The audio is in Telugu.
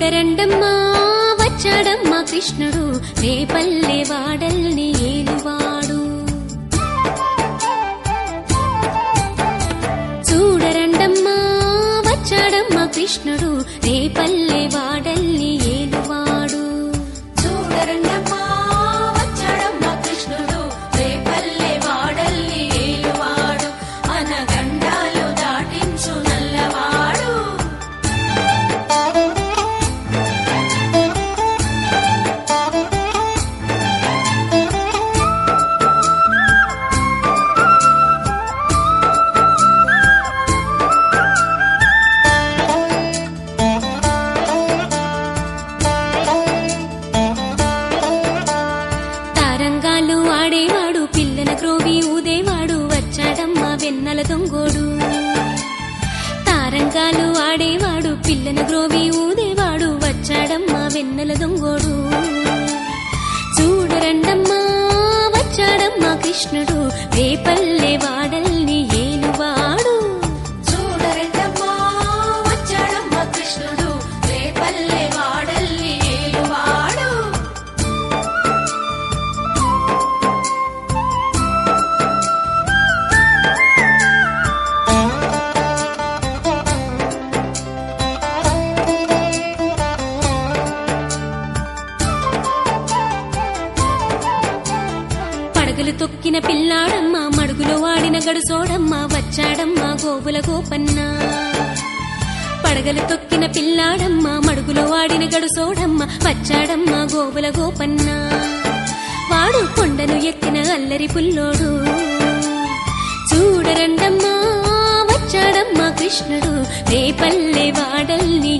చూడరండమ్మా వచ్చాడమ్మా కృష్ణుడు రేపల్లె వాడల్ని ఏలువాడు. చూడరండమ్మా వచ్చాడమ్మా కృష్ణుడు రేపల్లె వాడల్ని ఏలువాడు. చూడరండమ్మా వచ్చాడమ్మా కృష్ణుడు రేపల్లె వాడల్ని ఏలువాడు. అనగండాలు దాటించు నల్లవాడు. తారంగాలు ఆడేవాడు పిల్లల క్రోవి ఊదేవాడు వచ్చాడమ్మా వెన్నెల దొంగోడు. తారంగాలు ఆడేవాడు పిల్లల గ్రోవి ఊదేవాడు వచ్చాడమ్మా వెన్నెల దొంగోడు. చూడరండమ్మా వచ్చాడమ్మా కృష్ణుడు రేపల్లె వాడల్ని ఏలువాడు. చూడరండమ్మా వచ్చాడమ్మా కృష్ణుడు రేపల్లె వాడల్ని ఏలువాడు. పడగలు తొక్కిన పిల్లాడమ్మ మడుగులో వాడిన గడుసోడమ్మ వచ్చాడమ్మా గోవుల గోపన్న. పడగలు తొక్కిన పిల్లాడమ్మ మడుగులో వాడిన గడుసోడమ్మ వచ్చాడమ్మా గోవుల గోపన్న. వాడు కొండను ఎక్కిన అల్లరి పుల్లోడు. చూడరండమ్మా వచ్చాడమ్మా కృష్ణుడు రేపల్లె వాడల్ని